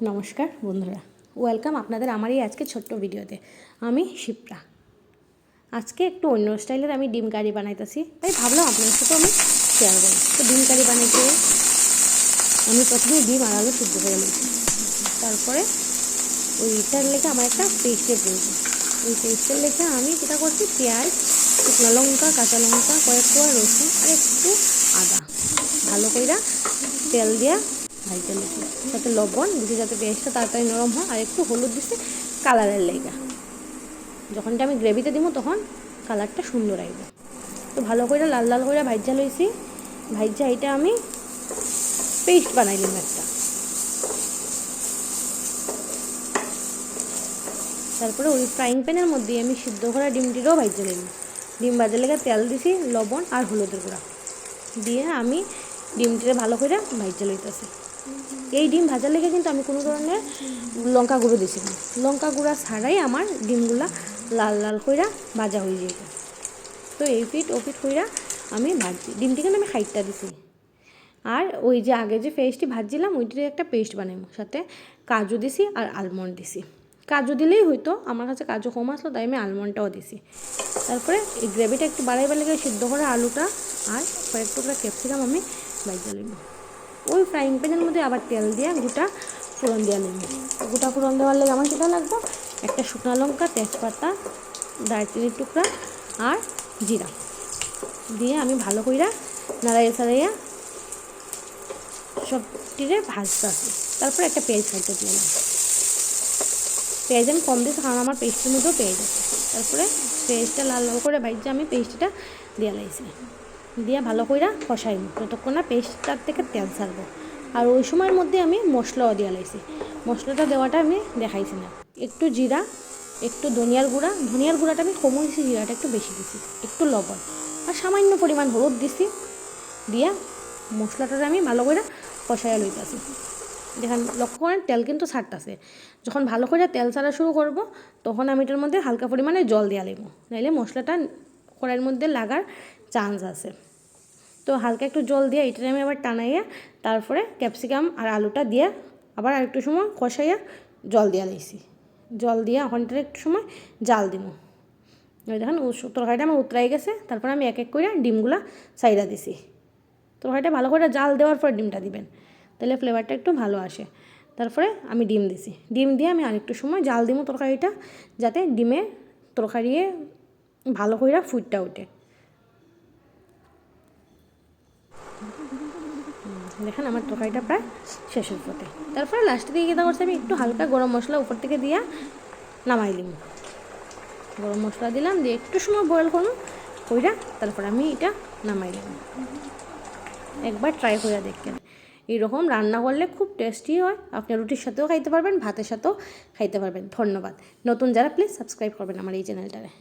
নমস্কার বন্ধুরা, ওয়েলকাম আপনাদের আমার এই আজকে ছোট্ট ভিডিওতে। আমি শিপ্রা। আজকে একটু অন্য স্টাইলের আমি ডিম কারি বানাইতেছি, তাই ভাবলাম আপনাদের সাথে আমি শেয়ার করি। তো ডিম কারি বানাইতে আমি প্রথমে ডিম আর আলু সিদ্ধ করে নিয়েছি। তারপরে ওইটার লেগে আমার একটা পেস্টের প্রয়োজন। ওই পেস্টের লেগে আমি যেটা করছি, পেঁয়াজ, শুকনো লঙ্কা, কাঁচা লঙ্কা, কয়েক কোয়া রসুন আর একটু আদা ভালো করে তেল দিয়া ভাজতে নিয়েছি। সাথে লবণ দিছি যাতে পেঁয়াজটা তাড়াতাড়ি নরম হয়, আর একটু হলুদ দিছি কালারের লেগা। যখনটা আমি গ্রেভিতে দিব তখন কালারটা সুন্দর আসবে। তো ভালো করে লাল লাল করে ভাজা লইছি। ভাজা এটা আমি পেস্ট বানাইলাম একটা। তারপরে ওই ফ্রাইং প্যানের মধ্যে আমি সিদ্ধ করা ডিমটিরও ভাজা নিলাম। ডিম ভাজার লেগে তেল দিছি, লবণ আর হলুদের গুঁড়া দিয়ে আমি ডিমটিরে ভালো করে ভাজা লইতেছি। এই ডিম ভাজার লেগে কিন্তু আমি কোনো ধরনের লঙ্কা গুঁড়ো দিছি না। লঙ্কা গুঁড়া ছাড়াই আমার ডিমগুলা লাল লাল কইরা ভাজা হয়ে যাবে। তো এই পিঠ ও পিঠ কইরা আমি ভাজছি। ডিমটি কিন্তু আমি খাইটটা দিছি। আর ওই যে আগে যে পেস্টটি ভাজছিলাম ওইটির একটা পেস্ট বানাইব, সাথে কাজু দিছি আর আলমন্ড দিছি। কাজু দিলেই হয়তো, আমার কাছে কাজু কম আসলো তাই আমি আলমন্ডটাও দিছি। তারপরে এই গ্রেভিটা একটু বাড়াইবার লেগে সিদ্ধ করা আলুটা আর কয়েক টুকরা ক্যাপসিকাম আমি ভাজা নিব। ওই ফ্রাইং প্যানের মধ্যে আবার তেল দিয়ে গোটা ফোড়ন দেওয়া নেব। গোটা ফোড়ন দেওয়ার লেগে আমার সেটা লাগবে একটা শুকনো লঙ্কা, তেজপাতা, দারচিনির টুকরা আর জিরা দিয়ে আমি ভালো কইরা নাড়াইয়া ছাড়াইয়া সবটিরে ভাজতে আসি। তারপরে একটা পেঁয়াজ কাটতে দিলাম। পেঁয়াজ আমি কম দিয়েছি কারণ আমার পেস্টের মধ্যেও পেঁয়াজ আছে। তারপরে পেঁয়াজটা লাল লাল করে ভাজতে আমি পেস্টটা দিয়ে লাইছি। দিয়ে ভালো করে কষাইব যতক্ষণ না পেস্টটার থেকে তেল ছাড়বো। আর ওই সময়ের মধ্যে আমি মশলাও দিয়ে লাইছি। মশলাটা দেওয়াটা আমি দেখাইছি না। একটু জিরা, একটু ধনিয়ার গুঁড়াটা আমি কমও দিছি, জিরাটা একটু বেশি দিছি, একটু লবণ আর সামান্য পরিমাণ হলুদ দিছি। দিয়া মশলাটা আমি ভালো করে কষাইয়া লইতেছি। দেখেন লক্ষ্য করেন তেল কিন্তু ছাড়তেছে। যখন ভালো করে তেল ছাড়া শুরু করব তখন আমি এটার মধ্যে হালকা পরিমাণে জল দিয়ে নেব, নাইলে মশলাটা কড়াইয়ের মধ্যে লাগার চান্স আছে। তো হালকা একটু জল দিয়ে এটা আমি আবার টানাইয়া তারপরে ক্যাপসিকাম আর আলুটা দিয়ে আবার আরেকটু সময় কষাইয়া জল দিয়ে লাইছি। জল দিয়ে ওখানটার একটু সময় জাল দিব। দেখেন তরকারিটা আমার উতরাই গেছে। তারপরে আমি এক এক করে ডিমগুলা সাইডা দিছি। তরকারিটা ভালো করে জাল দেওয়ার পর ডিমটা দিবেন, তাহলে ফ্লেভারটা একটু ভালো আসে। তারপরে আমি ডিম দিছি। ডিম দিয়ে আমি আরেকটু সময় জাল দিব তরকারিটা, যাতে ডিমে তরকারি ভালো করে ফুটটা ওঠে। দেখেন আমার তরকারিটা প্রায় শেষের পথে। তারপরে লাস্টে দিয়ে কী করছি, আমি একটু হালকা গরম মশলা উপর থেকে দিয়া নামাই দিলাম। গরম মশলা দিলাম, দিয়ে একটু সময় বয়েল করুন কইরা তারপর আমি এটা নামাই দিলাম। একবার ট্রাই করে দেখেন, এইরকম রান্না করলে খুব টেস্টি হয়। আপনি রুটির সাথেও খাইতে পারবেন, ভাতের সাথেও খাইতে পারবেন। ধন্যবাদ। নতুন যারা প্লিজ সাবস্ক্রাইব করবেন আমার এই চ্যানেলটারে।